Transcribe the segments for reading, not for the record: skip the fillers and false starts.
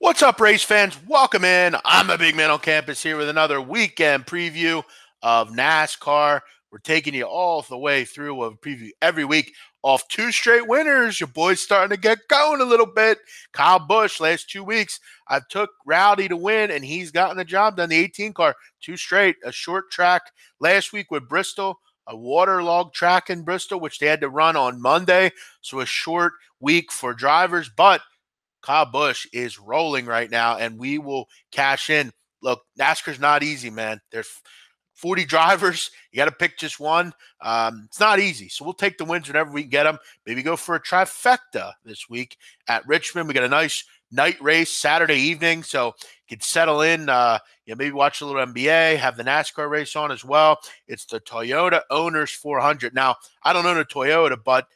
What's up, race fans? Welcome in. I'm the big man on campus here with another weekend preview of NASCAR. We're taking you all the way through a preview every week off two straight winners. Your boy's starting to get going a little bit. Kyle Busch, last 2 weeks, I took Rowdy to win, and he's gotten the job done. The 18 car, two straight, a short track last week with Bristol, a waterlogged track in Bristol, which they had to run on Monday. So a short week for drivers, but Kyle Busch is rolling right now, and we will cash in. Look, NASCAR's not easy, man. There's 40 drivers. You got to pick just one. It's not easy. So we'll take the wins whenever we can get them. Maybe go for a trifecta this week at Richmond. We got a nice night race Saturday evening, so you can settle in. Maybe watch a little NBA, have the NASCAR race on as well. It's the Toyota Owners 400. Now, I don't own a Toyota, but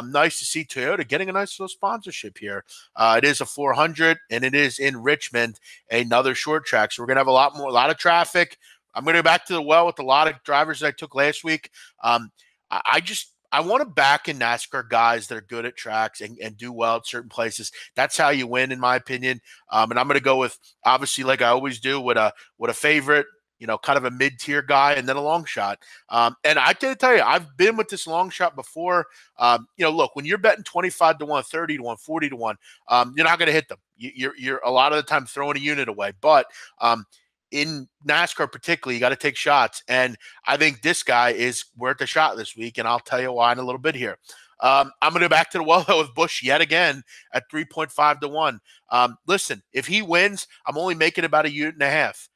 nice to see Toyota getting a nice little sponsorship here. It is a 400, and it is in Richmond, another short track. So we're going to have a lot of traffic. I'm going to go back to the well with a lot of drivers that I took last week. I want to back in NASCAR guys that are good at tracks and do well at certain places. That's how you win, in my opinion. And I'm going to go with, obviously, like I always do, with a favorite, kind of a mid-tier guy, and then a long shot. And I got to tell you, I've been with this long shot before. Look, when you're betting 25 to 1, 30 to 1, 40 to 1, you're not going to hit them. You're a lot of the time throwing a unit away. But in NASCAR particularly, you got to take shots. And I think this guy is worth a shot this week, and I'll tell you why in a little bit here. I'm going to go back to the well with Busch yet again at 3.5 to 1. Listen, if he wins, I'm only making about a unit and a half.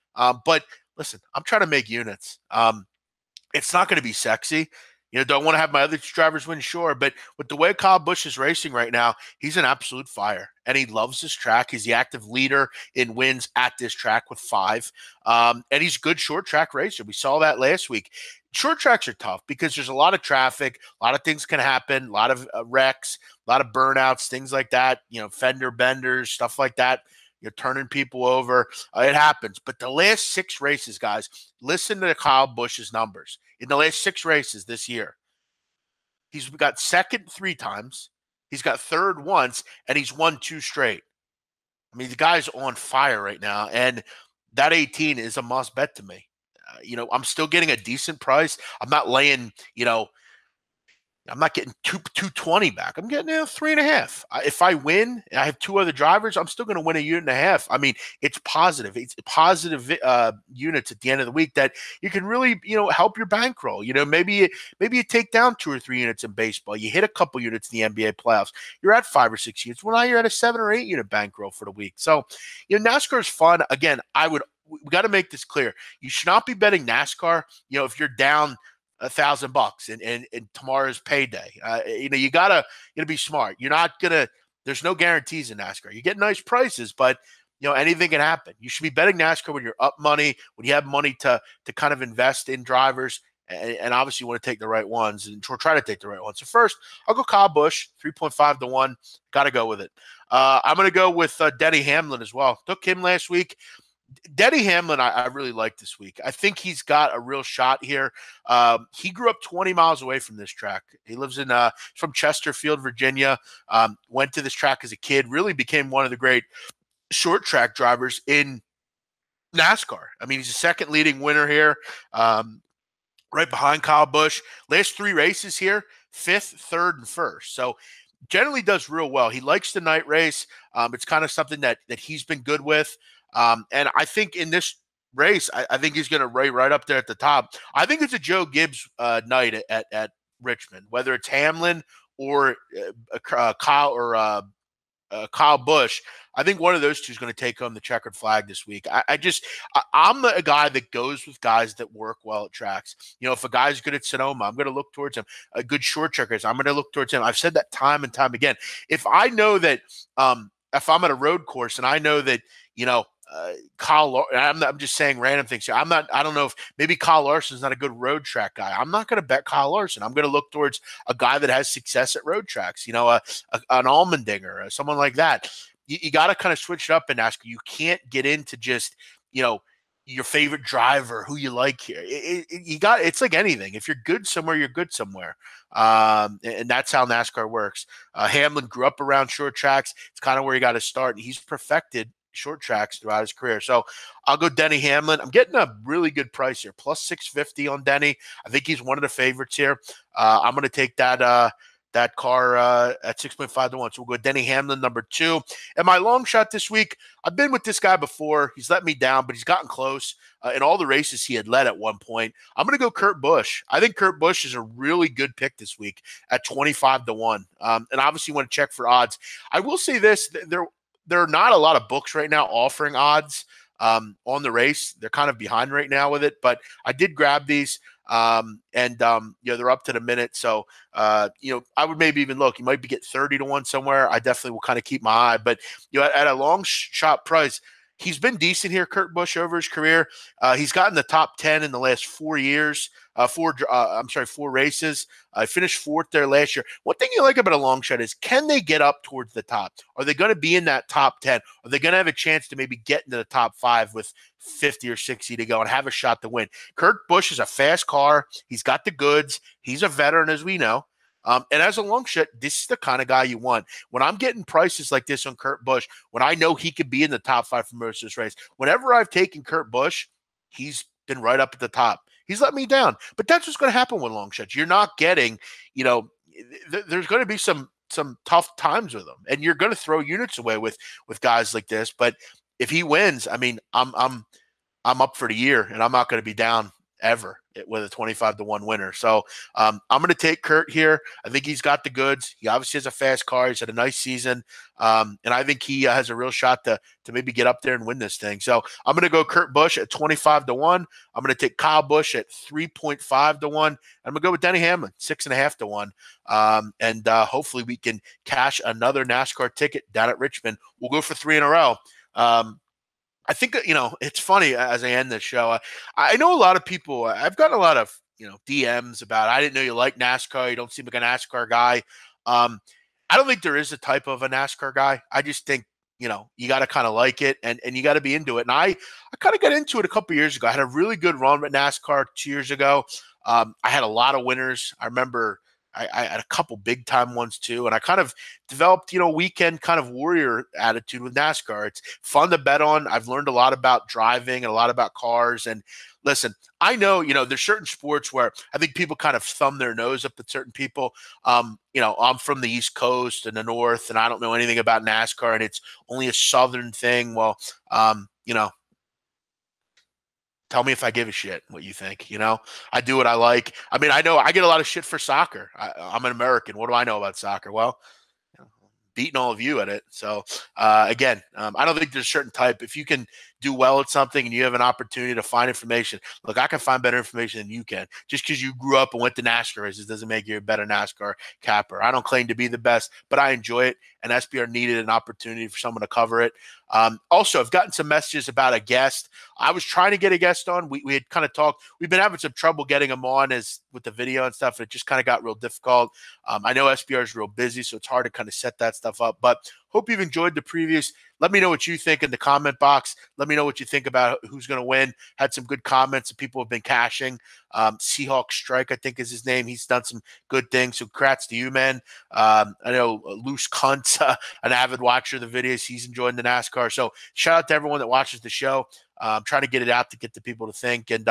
But listen, I'm trying to make units. It's not going to be sexy. Don't want to have my other drivers win, sure. But with the way Kyle Busch is racing right now, he's an absolute fire. And he loves this track. He's the active leader in wins at this track with 5. And he's a good short track racer. We saw that last week. Short tracks are tough because there's a lot of traffic, a lot of things can happen, a lot of wrecks, a lot of burnouts, things like that, fender benders, stuff like that. You're turning people over. It happens. But the last 6 races, guys, listen to Kyle Busch's numbers. In the last 6 races this year, he's got second 3 times. He's got third once, and he's won 2 straight. I mean, the guy's on fire right now, and that 18 is a must bet to me. I'm still getting a decent price. I'm not laying, I'm not getting 220 back. I'm getting 3.5. If I win, and I have 2 other drivers, I'm still going to win a unit and a half. I mean, it's positive. It's positive units at the end of the week that you can really, help your bankroll. Maybe you take down 2 or 3 units in baseball. You hit a couple units in the NBA playoffs. You're at 5 or 6 units. Well, now you're at a 7 or 8 unit bankroll for the week. So, NASCAR is fun. Again, we got to make this clear. You should not be betting NASCAR. If you're down $1,000 and tomorrow's payday. You gotta be smart. You're not gonna. There's no guarantees in NASCAR. You get nice prices, but anything can happen. You should be betting NASCAR when you're up money, when you have money to kind of invest in drivers, and obviously you want to take the right ones and try to take the right ones. So first, I'll go Kyle Busch, 3.5 to 1. Got to go with it. I'm gonna go with Denny Hamlin as well. Took him last week. Denny Hamlin, I really like this week. I think he's got a real shot here. He grew up 20 miles away from this track. He lives from Chesterfield, Virginia. Went to this track as a kid. Really became one of the great short track drivers in NASCAR. I mean, he's the second leading winner here, right behind Kyle Busch. Last 3 races here, 5th, 3rd, and 1st. So generally does real well. He likes the night race. It's kind of something that he's been good with. And I think in this race, I think he's going to right up there at the top. I think it's a Joe Gibbs night at Richmond, whether it's Hamlin or Kyle or Kyle Busch. I think one of those two is going to take home the checkered flag this week. I'm a guy that goes with guys that work well at tracks. If a guy's good at Sonoma, I'm going to look towards him. A good short trackers, I'm going to look towards him. I've said that time and time again. If I know that, if I'm at a road course and I know that, Kyle, I'm just saying random things here. I don't know if maybe Kyle Larson's not a good road track guy. I'm not going to bet Kyle Larson. I'm going to look towards a guy that has success at road tracks, an Allmendinger or someone like that. You got to kind of switch it up in NASCAR. You can't get into just, your favorite driver, who you like here. It's like anything. If you're good somewhere, you're good somewhere. And that's how NASCAR works. Hamlin grew up around short tracks. It's kind of where he got to start. He's perfected short tracks throughout his career. So I'll go Denny Hamlin. I'm getting a really good price here, plus 650 on Denny. I think he's one of the favorites here. I'm going to take that car at 6.5 to 1. So we'll go Denny Hamlin, number 2. And my long shot this week, I've been with this guy before. He's let me down, but he's gotten close. In all the races he had led at one point, I'm going to go Kurt Busch. I think Kurt Busch is a really good pick this week at 25 to 1. And obviously you want to check for odds. I will say this, there are not a lot of books right now offering odds on the race. They're kind of behind right now with it, but I did grab these. They're up to the minute. So, I would maybe even look, you might be get 30 to 1 somewhere. I definitely will kind of keep my eye, but at a long shot price, he's been decent here, Kurt Busch, over his career. He's gotten the top 10 in the last 4 years, 4 races. I finished 4th there last year. One thing you like about a long shot is, can they get up towards the top? Are they going to be in that top 10? Are they going to have a chance to maybe get into the top 5 with 50 or 60 to go and have a shot to win? Kurt Busch is a fast car. He's got the goods. He's a veteran, as we know. And as a long shot, this is the kind of guy you want. When I'm getting prices like this on Kurt Busch, when I know he could be in the top 5 for most of this race, whenever I've taken Kurt Busch, he's been right up at the top. He's let me down. But that's what's going to happen with long shots. You're not getting, there's going to be some tough times with him, and you're going to throw units away with guys like this. But if he wins, I mean, I'm up for the year, and I'm not going to be down ever with a 25 to 1 winner. So I'm going to take Kurt here. I think he's got the goods. He obviously has a fast car. He's had a nice season. And I think he has a real shot to maybe get up there and win this thing. So I'm going to go Kurt Busch at 25 to 1. I'm going to take Kyle Busch at 3.5 to 1. I'm going to go with Denny Hamlin, 6.5 to 1. Hopefully we can cash another NASCAR ticket down at Richmond. We'll go for 3 in a row. I think, it's funny as I end this show. I know a lot of people, I've gotten a lot of, DMs about, I didn't know you like NASCAR. You don't seem like a NASCAR guy. I don't think there is a type of a NASCAR guy. I just think, you got to kind of like it and you got to be into it. And I kind of got into it a couple years ago. I had a really good run with NASCAR 2 years ago. I had a lot of winners. I remember I had a couple big time ones too. And I kind of developed, weekend kind of warrior attitude with NASCAR. It's fun to bet on. I've learned a lot about driving and a lot about cars. And listen, I know, there's certain sports where I think people kind of thumb their nose up at certain people. I'm from the East Coast and the North, and I don't know anything about NASCAR, and it's only a Southern thing. Well, tell me if I give a shit what you think. I do what I like. I mean, I know I get a lot of shit for soccer. I'm an American. What do I know about soccer? Well, beating all of you at it. So again, I don't think there's a certain type. If you can do well at something and you have an opportunity to find information, look, I can find better information than you can. Just because you grew up and went to NASCAR races doesn't make you a better NASCAR capper. I don't claim to be the best, but I enjoy it. And SBR needed an opportunity for someone to cover it. Also, I've gotten some messages about a guest. I was trying to get a guest on. We had kind of talked. We've been having some trouble getting him on with the video and stuff. It just kind of got real difficult. I know SBR is real busy, so it's hard to kind of set that stuff up. But hope you've enjoyed the previews. Let me know what you think in the comment box. Let me know what you think about who's going to win. Had some good comments and people have been cashing. Seahawk Strike, I think is his name. He's done some good things. So congrats to you, man. I know Loose Cunt's an avid watcher of the videos. He's enjoying the NASCAR. So shout out to everyone that watches the show. Trying to get it out to get the people to think. And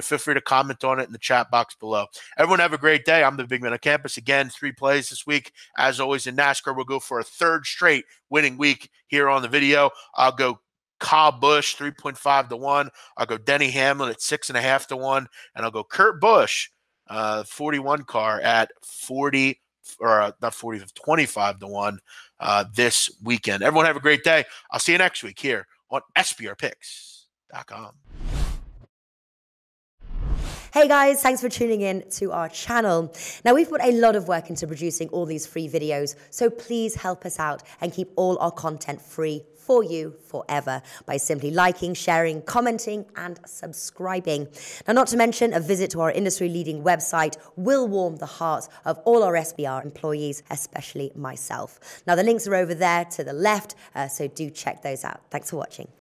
feel free to comment on it in the chat box below. Everyone have a great day. I'm the Big Man on Campus. Again, 3 plays this week. As always in NASCAR, we'll go for a 3rd straight winning week here on the video. I'll go Kyle Busch 3.5 to 1. I'll go Denny Hamlin at 6.5 to 1. And I'll go Kurt Busch, 41 car at 40 or not 40, 25 to 1 this weekend. Everyone have a great day. I'll see you next week here on SBRpicks.com. Hey guys, thanks for tuning in to our channel. Now, we've put a lot of work into producing all these free videos, so please help us out and keep all our content free for you forever by simply liking, sharing, commenting, and subscribing. Now, not to mention, a visit to our industry-leading website will warm the hearts of all our SBR employees, especially myself. Now, the links are over there to the left, so do check those out. Thanks for watching.